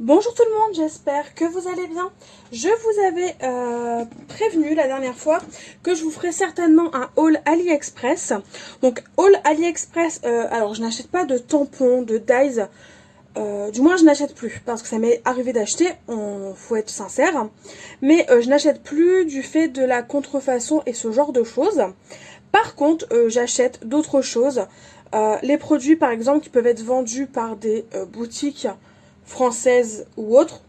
Bonjour tout le monde, j'espère que vous allez bien. Je vous avais prévenu la dernière fois que je vous ferai certainement un haul AliExpress. Donc haul AliExpress, alors je n'achète pas de tampons, de dyes, du moins je n'achète plus parce que ça m'est arrivé d'acheter, faut être sincère. Mais je n'achète plus du fait de la contrefaçon et ce genre de choses. Par contre, j'achète d'autres choses. Les produits par exemple qui peuvent être vendus par des boutiques françaises ou autres,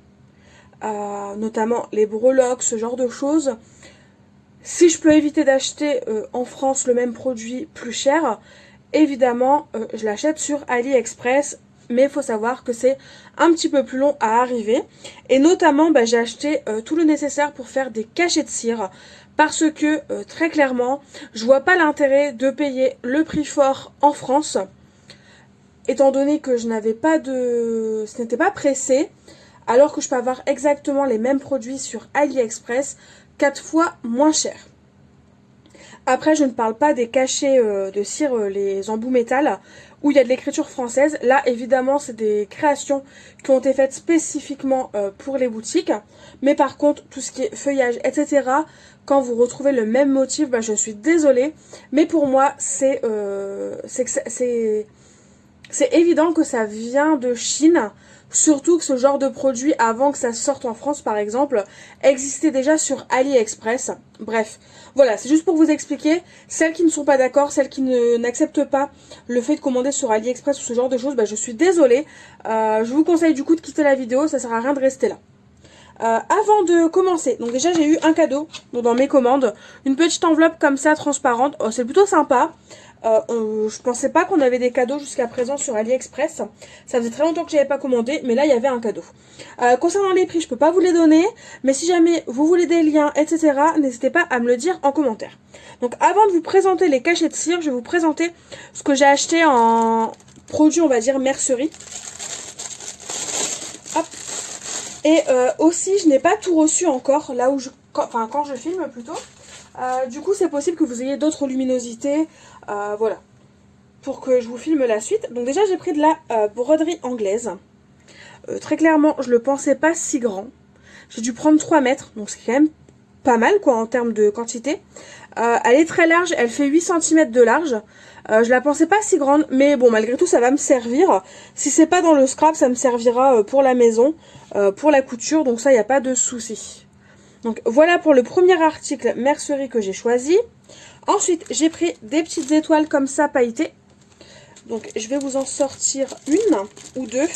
notamment les breloques, ce genre de choses. Si je peux éviter d'acheter en France le même produit plus cher, évidemment je l'achète sur AliExpress, mais il faut savoir que c'est un petit peu plus long à arriver. Et notamment j'ai acheté tout le nécessaire pour faire des cachets de cire, parce que très clairement je vois pas l'intérêt de payer le prix fort en France, étant donné que je n'avais pas de... ce n'était pas pressé, alors que je peux avoir exactement les mêmes produits sur AliExpress 4 fois moins cher. Après, je ne parle pas des cachets de cire, les embouts métal, où il y a de l'écriture française. Là, évidemment, c'est des créations qui ont été faites spécifiquement pour les boutiques. Mais par contre, tout ce qui est feuillage, etc., quand vous retrouvez le même motif, je suis désolée. Mais pour moi, c'est évident que ça vient de Chine, surtout que ce genre de produit, avant que ça sorte en France par exemple, existait déjà sur AliExpress. Bref, voilà, c'est juste pour vous expliquer. Celles qui ne sont pas d'accord, celles qui n'acceptent pas le fait de commander sur AliExpress ou ce genre de choses, je suis désolée. Je vous conseille du coup de quitter la vidéo, ça sert à rien de rester là. Avant de commencer, donc déjà j'ai eu un cadeau dans mes commandes, une petite enveloppe comme ça transparente, c'est plutôt sympa. Je pensais pas qu'on avait des cadeaux jusqu'à présent sur AliExpress. Ça faisait très longtemps que j'avais pas commandé, mais là il y avait un cadeau. Concernant les prix, je peux pas vous les donner, mais si jamais vous voulez des liens, etc., n'hésitez pas à me le dire en commentaire. Donc avant de vous présenter les cachets de cire, je vais vous présenter ce que j'ai acheté en produit, on va dire mercerie. Hop. Et aussi, je n'ai pas tout reçu encore, là où quand je filme plutôt. Du coup, c'est possible que vous ayez d'autres luminosités, voilà, pour que je vous filme la suite. Donc déjà, j'ai pris de la broderie anglaise. Très clairement, je le pensais pas si grand. J'ai dû prendre 3 mètres, donc c'est quand même pas mal quoi en termes de quantité. Elle est très large, elle fait 8 cm de large. Je la pensais pas si grande, mais bon, malgré tout, ça va me servir. Si c'est pas dans le scrap, ça me servira pour la maison, pour la couture, donc ça, il n'y a pas de souci. Donc voilà pour le premier article mercerie que j'ai choisi. Ensuite, j'ai pris des petites étoiles comme ça pailletées. Donc je vais vous en sortir une ou deux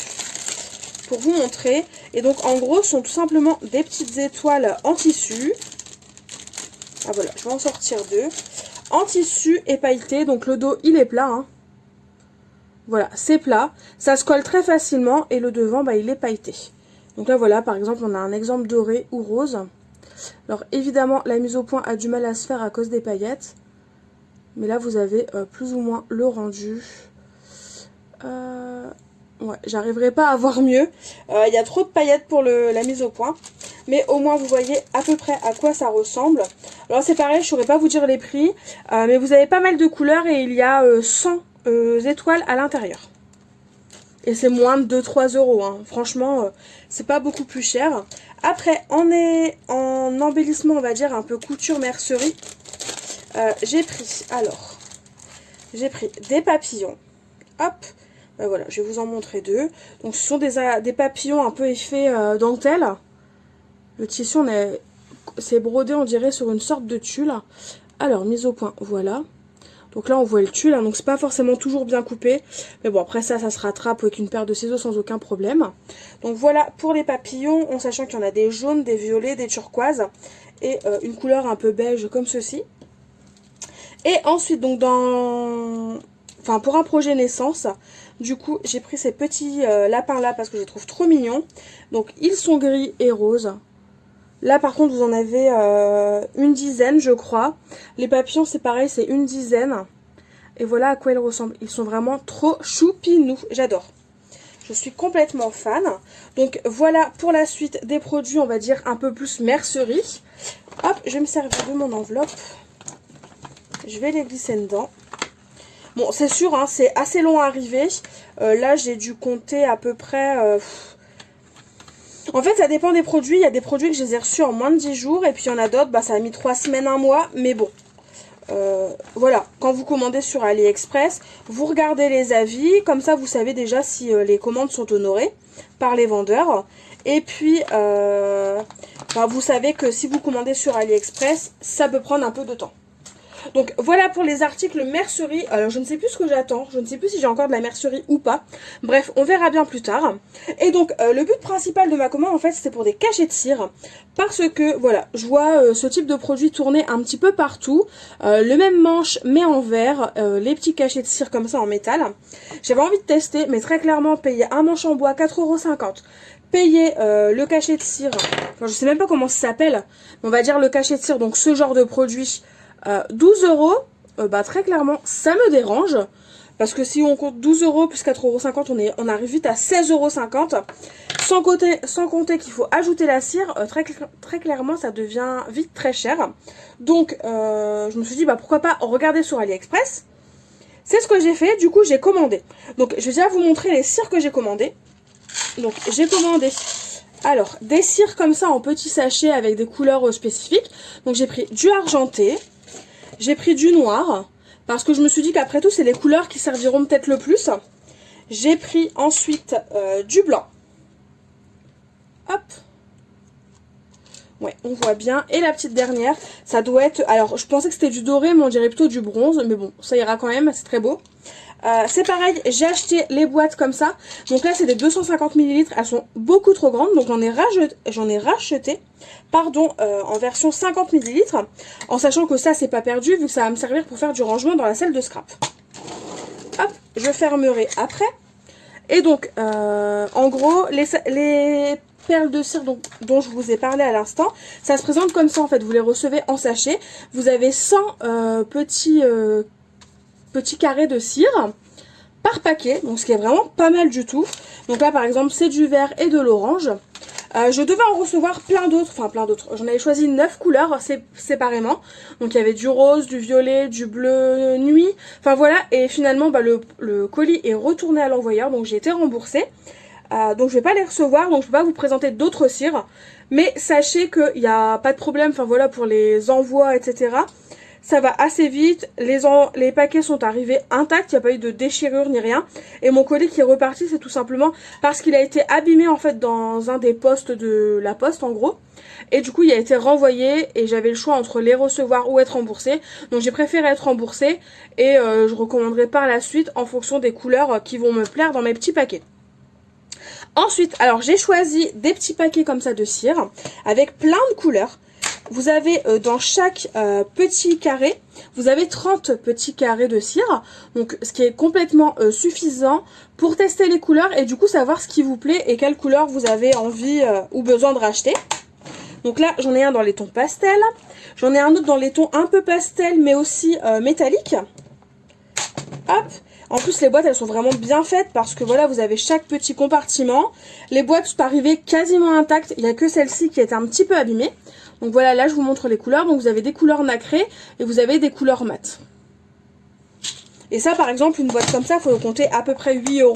pour vous montrer. Et donc en gros, ce sont tout simplement des petites étoiles en tissu. Ah voilà, je vais en sortir deux. En tissu et pailleté, donc le dos il est plat. Hein. Voilà, c'est plat. Ça se colle très facilement et le devant il est pailleté. Donc là voilà, par exemple, on a un exemple doré ou rose. Alors évidemment, la mise au point a du mal à se faire à cause des paillettes. Mais là, vous avez plus ou moins le rendu. Ouais, j'arriverai pas à voir mieux. Il y a trop de paillettes pour la mise au point. Mais au moins, vous voyez à peu près à quoi ça ressemble. Alors c'est pareil, je ne saurais pas vous dire les prix. Mais vous avez pas mal de couleurs et il y a 100 étoiles à l'intérieur. Et c'est moins de 2-3 euros. Hein. Franchement, c'est pas beaucoup plus cher. Après, on est en embellissement, on va dire, un peu couture mercerie. J'ai pris des papillons. Hop, voilà, je vais vous en montrer deux. Donc ce sont des papillons un peu effet dentelle. Le tissu, c'est brodé, on dirait, sur une sorte de tulle. Alors, mise au point, voilà. Donc là, on voit le tulle, hein, donc c'est pas forcément toujours bien coupé. Mais bon, après ça se rattrape avec une paire de ciseaux sans aucun problème. Donc voilà pour les papillons, en sachant qu'il y en a des jaunes, des violets, des turquoises. Et une couleur un peu beige comme ceci. Et ensuite, donc pour un projet naissance, du coup, j'ai pris ces petits lapins-là parce que je les trouve trop mignons. Donc, ils sont gris et roses. Là, par contre, vous en avez une dizaine, je crois. Les papillons, c'est pareil, c'est une dizaine. Et voilà à quoi ils ressemblent. Ils sont vraiment trop choupinous. J'adore. Je suis complètement fan. Donc, voilà pour la suite des produits, on va dire, un peu plus mercerie. Hop, je vais me servir de mon enveloppe. Je vais les glisser dedans. Bon, c'est sûr, hein, c'est assez long à arriver. Là, j'ai dû compter à peu près En fait, ça dépend des produits. Il y a des produits que je les ai reçus en moins de 10 jours. Et puis, il y en a d'autres, bah, ça a mis 3 semaines, un mois. Mais bon, voilà. Quand vous commandez sur AliExpress, vous regardez les avis. Comme ça, vous savez déjà si les commandes sont honorées par les vendeurs. Et puis, bah, vous savez que si vous commandez sur AliExpress, ça peut prendre un peu de temps. Donc voilà pour les articles mercerie. Alors je ne sais plus ce que j'attends, je ne sais plus si j'ai encore de la mercerie ou pas. Bref, on verra bien plus tard. Et donc le but principal de ma commande en fait c'était pour des cachets de cire. Parce que voilà, je vois ce type de produit tourner un petit peu partout. Le même manche mais en verre, les petits cachets de cire comme ça en métal. J'avais envie de tester mais très clairement payer un manche en bois 4,50 €. Payer le cachet de cire, enfin, je sais même pas comment ça s'appelle, on va dire le cachet de cire, donc ce genre de produit, 12 €, bah très clairement ça me dérange, parce que si on compte 12 € plus 4,50 €, on arrive vite à 16,50 €, sans compter qu'il faut ajouter la cire, très clairement ça devient vite très cher. Donc je me suis dit bah pourquoi pas regarder sur AliExpress. C'est ce que j'ai fait, du coup j'ai commandé. Donc je vais déjà vous montrer les cires que j'ai commandées. Donc j'ai commandé alors des cires comme ça en petits sachets avec des couleurs spécifiques. Donc j'ai pris du argenté, j'ai pris du noir parce que je me suis dit qu'après tout c'est les couleurs qui serviront peut-être le plus. J'ai pris ensuite du blanc. Hop. Ouais, on voit bien. Et la petite dernière, ça doit être... Alors, je pensais que c'était du doré, mais on dirait plutôt du bronze. Mais bon, ça ira quand même, c'est très beau. C'est pareil, j'ai acheté les boîtes comme ça. Donc là, c'est des 250 ml. Elles sont beaucoup trop grandes. Donc j'en ai racheté en version 50 ml. En sachant que ça, c'est pas perdu, vu que ça va me servir pour faire du rangement dans la salle de scrap. Hop, je fermerai après. Et donc, en gros, les perles de cire dont je vous ai parlé à l'instant, ça se présente comme ça en fait. Vous les recevez en sachet. Vous avez 100 petits carrés de cire par paquet, donc ce qui est vraiment pas mal du tout. Donc là par exemple c'est du vert et de l'orange. Je devais en recevoir plein d'autres, j'en avais choisi 9 couleurs séparément. Donc il y avait du rose, du violet, du bleu nuit, enfin voilà. Et finalement bah, le colis est retourné à l'envoyeur, donc j'ai été remboursée. Donc je vais pas les recevoir, donc je peux pas vous présenter d'autres cires. Mais sachez qu'il n'y a pas de problème, enfin voilà, pour les envois, etc. Ça va assez vite, les paquets sont arrivés intacts, il n'y a pas eu de déchirure ni rien. Et mon colis qui est reparti, c'est tout simplement parce qu'il a été abîmé en fait dans un des postes de la poste en gros. Et du coup il a été renvoyé et j'avais le choix entre les recevoir ou être remboursé. Donc j'ai préféré être remboursé et je recommanderai par la suite en fonction des couleurs qui vont me plaire dans mes petits paquets. Ensuite, alors j'ai choisi des petits paquets comme ça de cire avec plein de couleurs. Vous avez dans chaque petit carré, vous avez 30 petits carrés de cire. Donc ce qui est complètement suffisant pour tester les couleurs et du coup savoir ce qui vous plaît et quelle couleur vous avez envie ou besoin de racheter. Donc là j'en ai un dans les tons pastel, j'en ai un autre dans les tons un peu pastel mais aussi métalliques. Hop. En plus les boîtes elles sont vraiment bien faites parce que voilà vous avez chaque petit compartiment. Les boîtes sont arrivées quasiment intactes, il n'y a que celle-ci qui est un petit peu abîmée. Donc voilà, là je vous montre les couleurs. Donc vous avez des couleurs nacrées et vous avez des couleurs mates. Et ça par exemple, une boîte comme ça, il faut compter à peu près 8 €.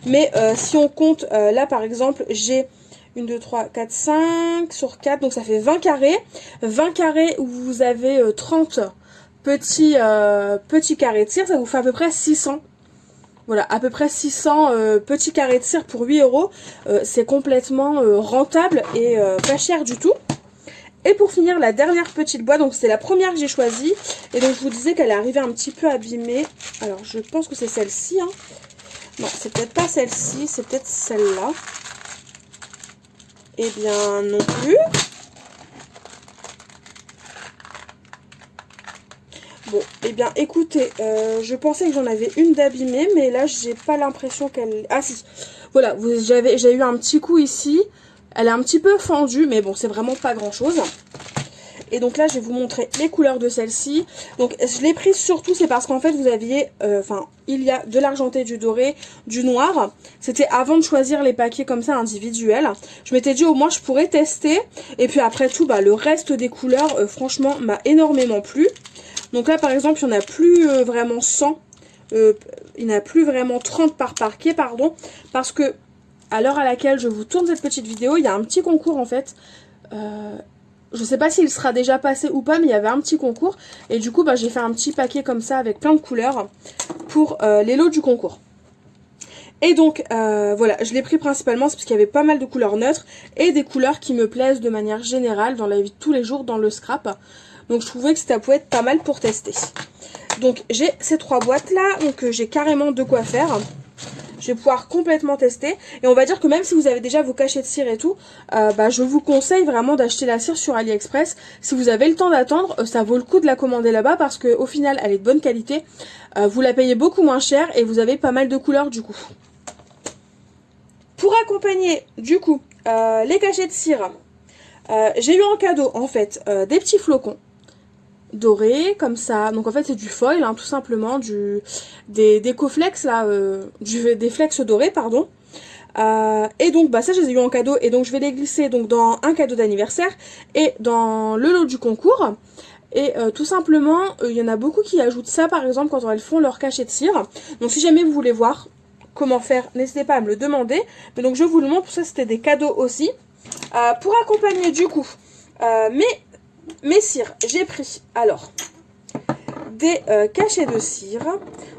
Mais si on compte, là par exemple, j'ai 1, 2, 3, 4, 5 sur 4. Donc ça fait 20 carrés. 20 carrés où vous avez 30 petits carrés de cire. Ça vous fait à peu près 600. Voilà, à peu près 600 petits carrés de cire pour 8 €. C'est complètement rentable et pas cher du tout. Et pour finir, la dernière petite boîte, donc c'est la première que j'ai choisie. Et donc je vous disais qu'elle est arrivée un petit peu abîmée. Alors je pense que c'est celle-ci. Hein. Non, c'est peut-être pas celle-ci, c'est peut-être celle-là. Eh bien non plus. Bon, eh bien écoutez, je pensais que j'en avais une d'abîmée, mais là j'ai pas l'impression qu'elle... Ah si, voilà, j'ai eu un petit coup ici. Elle est un petit peu fendue, mais bon, c'est vraiment pas grand chose. Et donc là, je vais vous montrer les couleurs de celle-ci. Donc, je l'ai prise surtout, c'est parce qu'en fait, vous aviez... il y a de l'argenté, du doré, du noir. C'était avant de choisir les paquets comme ça, individuels. Je m'étais dit, au moins, je pourrais tester. Et puis après tout, bah, le reste des couleurs, franchement, m'a énormément plu. Donc là, par exemple, il n'y en a plus vraiment 100. Il n'y en a plus vraiment 30 par paquet, pardon. Parce que... à l'heure à laquelle je vous tourne cette petite vidéo, il y a un petit concours en fait. Je sais pas s'il sera déjà passé ou pas, mais il y avait un petit concours. Et du coup, bah, j'ai fait un petit paquet comme ça avec plein de couleurs pour les lots du concours. Et donc, voilà, je l'ai pris principalement parce qu'il y avait pas mal de couleurs neutres et des couleurs qui me plaisent de manière générale dans la vie de tous les jours dans le scrap. Donc, je trouvais que ça pouvait être pas mal pour tester. Donc, j'ai ces 3 boîtes là, donc j'ai carrément de quoi faire. Je vais pouvoir complètement tester. Et on va dire que même si vous avez déjà vos cachets de cire et tout, bah, je vous conseille vraiment d'acheter la cire sur AliExpress. Si vous avez le temps d'attendre, ça vaut le coup de la commander là-bas parce qu'au final, elle est de bonne qualité. Vous la payez beaucoup moins cher et vous avez pas mal de couleurs du coup. Pour accompagner du coup les cachets de cire, j'ai eu en cadeau en fait des petits flocons dorés comme ça. Donc en fait c'est du foil hein, tout simplement, des coflex là, des flex dorés pardon. Et donc bah ça je les ai eu en cadeau et donc je vais les glisser donc dans un cadeau d'anniversaire et dans le lot du concours. Et tout simplement il y en a beaucoup qui ajoutent ça par exemple quand elles font leur cachet de cire. Donc si jamais vous voulez voir comment faire, n'hésitez pas à me le demander. Mais donc je vous le montre, pour ça c'était des cadeaux aussi. Pour accompagner du coup mes cires, j'ai pris alors des cachets de cire,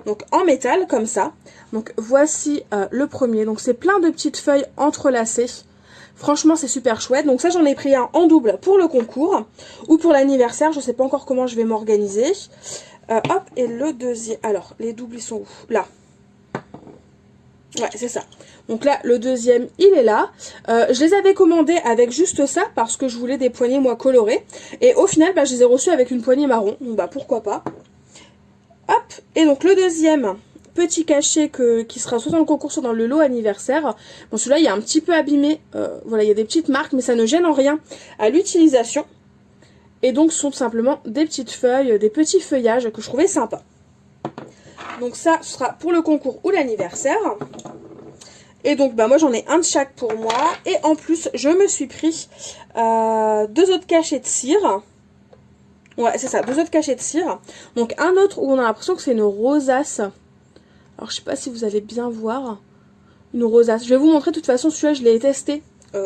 donc en métal comme ça. Donc voici le premier, donc c'est plein de petites feuilles entrelacées. Franchement c'est super chouette, donc ça j'en ai pris un en double pour le concours ou pour l'anniversaire, je sais pas encore comment je vais m'organiser. Hop, et le deuxième, alors les doubles ils sont où? Là. Ouais, c'est ça. Donc là, le deuxième, il est là. Je les avais commandés avec juste ça parce que je voulais des poignées, moi, colorées. Et au final, bah, je les ai reçus avec une poignée marron. Donc, bah, pourquoi pas. Hop. Et donc, le deuxième petit cachet qui sera soit dans le concours, soit dans le lot anniversaire. Bon, celui-là, il est un petit peu abîmé. Voilà, il y a des petites marques, mais ça ne gêne en rien à l'utilisation. Et donc, ce sont tout simplement des petites feuilles, des petits feuillages que je trouvais sympas. Donc ça, ce sera pour le concours ou l'anniversaire. Et donc, bah moi, j'en ai un de chaque pour moi. Et en plus, je me suis pris 2 autres cachets de cire. Ouais, c'est ça, 2 autres cachets de cire. Donc, un autre où on a l'impression que c'est une rosace. Alors, je sais pas si vous allez bien voir. Une rosace. Je vais vous montrer, de toute façon, celui-là, je l'ai testé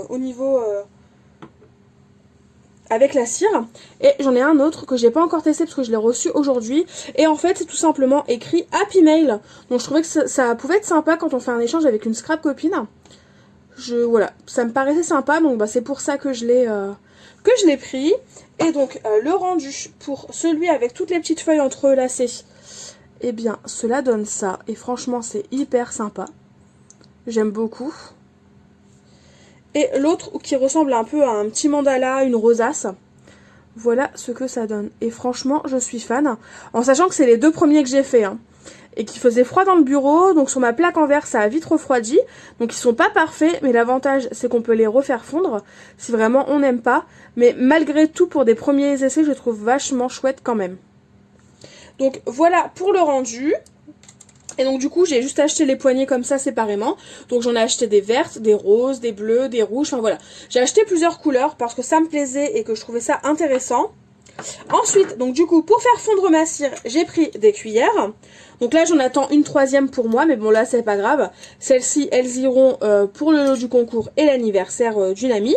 au niveau... avec la cire. Et j'en ai un autre que j'ai pas encore testé parce que je l'ai reçu aujourd'hui. Et en fait c'est tout simplement écrit Happy Mail. Donc je trouvais que ça pouvait être sympa quand on fait un échange avec une scrap copine. Voilà, ça me paraissait sympa. Donc bah, c'est pour ça que je l'ai pris. Et donc le rendu pour celui avec toutes les petites feuilles entrelacées, eh bien cela donne ça. Et franchement c'est hyper sympa. J'aime beaucoup. Et l'autre qui ressemble un peu à un petit mandala, une rosace. Voilà ce que ça donne. Et franchement, je suis fan. En sachant que c'est les 2 premiers que j'ai fait. Hein, et qui faisaient froid dans le bureau. Donc sur ma plaque en verre, ça a vite refroidi. Donc ils sont pas parfaits. Mais l'avantage, c'est qu'on peut les refaire fondre. Si vraiment on n'aime pas. Mais malgré tout, pour des premiers essais, je les trouve vachement chouettes quand même. Donc voilà pour le rendu. Et donc du coup j'ai juste acheté les poignées comme ça séparément. Donc j'en ai acheté des vertes, des roses, des bleus, des rouges, enfin voilà. J'ai acheté plusieurs couleurs parce que ça me plaisait et que je trouvais ça intéressant. Ensuite, donc du coup pour faire fondre ma cire, j'ai pris des cuillères. Donc là j'en attends une 3e pour moi, mais bon là c'est pas grave. Celles-ci elles iront pour le lot du concours et l'anniversaire d'une amie.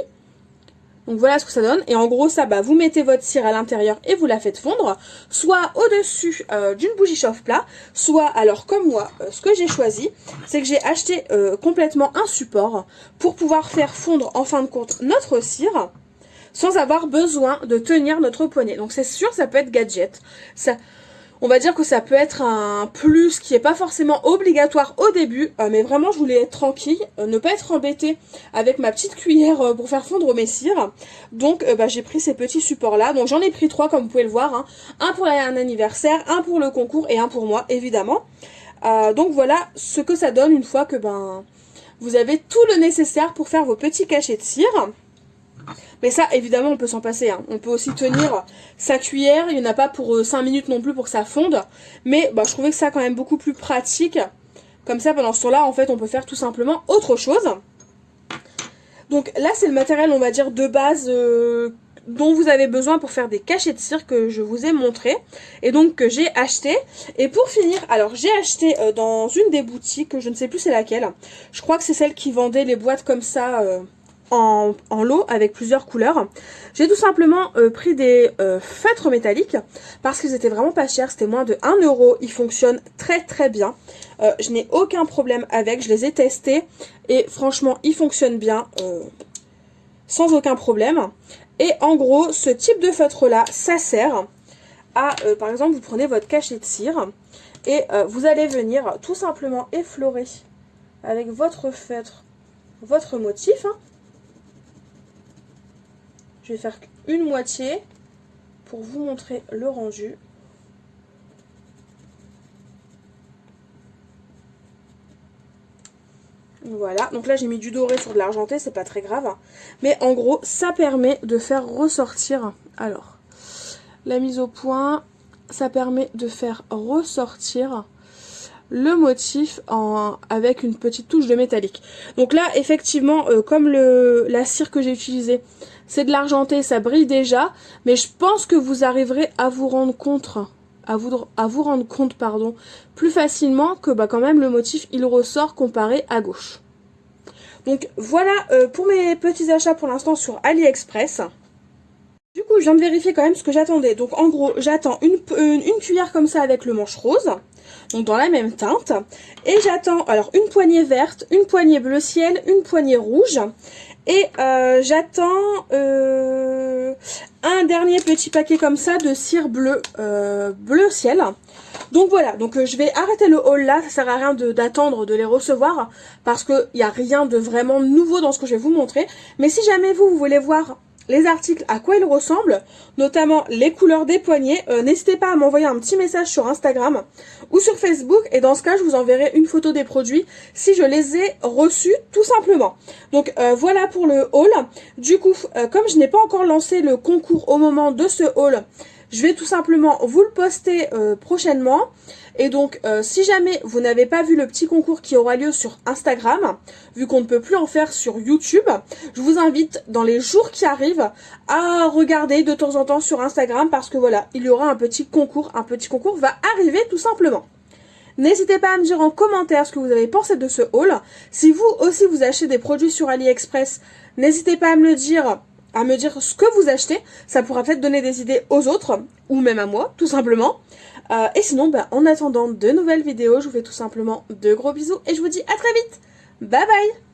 Donc voilà ce que ça donne. Et en gros ça, bah, vous mettez votre cire à l'intérieur et vous la faites fondre. Soit au-dessus d'une bougie chauffe-plat. Soit, alors comme moi, ce que j'ai choisi, c'est que j'ai acheté complètement un support pour pouvoir faire fondre en fin de compte notre cire. Sans avoir besoin de tenir notre poignet. Donc c'est sûr ça peut être gadget. On va dire que ça peut être un plus qui n'est pas forcément obligatoire au début, mais vraiment je voulais être tranquille, ne pas être embêtée avec ma petite cuillère pour faire fondre mes cires. Donc bah, j'ai pris ces petits supports là, donc j'en ai pris 3 comme vous pouvez le voir, hein. Un pour un anniversaire, un pour le concours et un pour moi évidemment. Donc voilà ce que ça donne une fois que vous avez tout le nécessaire pour faire vos petits cachets de cire. Mais ça, évidemment, on peut s'en passer. Hein. On peut aussi tenir sa cuillère. Il n'y en a pas pour 5 minutes non plus pour que ça fonde. Mais bah, je trouvais que ça quand même beaucoup plus pratique. Comme ça, pendant ce temps-là, en fait, on peut faire tout simplement autre chose. Donc là, c'est le matériel, on va dire, de base dont vous avez besoin pour faire des cachets de cire que je vous ai montré et donc que j'ai acheté. Et pour finir, alors j'ai acheté dans une des boutiques, je ne sais plus c'est laquelle, je crois que c'est celle qui vendait les boîtes comme ça en lot avec plusieurs couleurs. J'ai tout simplement pris des feutres métalliques parce qu'ils étaient vraiment pas chers, c'était moins de 1 euro, ils fonctionnent très très bien. Je n'ai aucun problème avec, je les ai testés et franchement ils fonctionnent bien sans aucun problème. Et en gros ce type de feutre là, ça sert à, par exemple vous prenez votre cachet de cire et vous allez venir tout simplement effleurer avec votre feutre votre motif. Je vais faire une moitié pour vous montrer le rendu. Voilà, donc là j'ai mis du doré sur de l'argenté, c'est pas très grave. Mais en gros, ça permet de faire ressortir, alors, la mise au point, ça permet de faire ressortir le motif avec une petite touche de métallique. Donc là, effectivement, comme la cire que j'ai utilisée, c'est de l'argenté, ça brille déjà, mais je pense que vous arriverez à vous rendre compte, pardon, plus facilement que quand même le motif il ressort comparé à gauche. Donc voilà pour mes petits achats pour l'instant sur AliExpress. Du coup, je viens de vérifier quand même ce que j'attendais. Donc en gros, j'attends une cuillère comme ça avec le manche rose, donc dans la même teinte. Et j'attends alors une poignée verte, une poignée bleu ciel, une poignée rouge. Et j'attends un dernier petit paquet comme ça de cire bleu ciel. Donc voilà, donc je vais arrêter le haul là, ça sert à rien d'attendre de les recevoir parce qu'il n'y a rien de vraiment nouveau dans ce que je vais vous montrer. Mais si jamais vous voulez voir les articles, à quoi ils ressemblent, notamment les couleurs des poignets, n'hésitez pas à m'envoyer un petit message sur Instagram ou sur Facebook et dans ce cas je vous enverrai une photo des produits si je les ai reçus tout simplement. Donc voilà pour le haul. Du coup, comme je n'ai pas encore lancé le concours au moment de ce haul, je vais tout simplement vous le poster prochainement. Et donc, si jamais vous n'avez pas vu le petit concours qui aura lieu sur Instagram, vu qu'on ne peut plus en faire sur YouTube, je vous invite dans les jours qui arrivent à regarder de temps en temps sur Instagram parce que voilà, il y aura un petit concours va arriver tout simplement. N'hésitez pas à me dire en commentaire ce que vous avez pensé de ce haul. Si vous aussi vous achetez des produits sur AliExpress, n'hésitez pas à me le dire. À me dire ce que vous achetez, ça pourra peut-être donner des idées aux autres, ou même à moi, tout simplement. Et sinon, en attendant de nouvelles vidéos, je vous fais tout simplement de gros bisous, et je vous dis à très vite. Bye bye!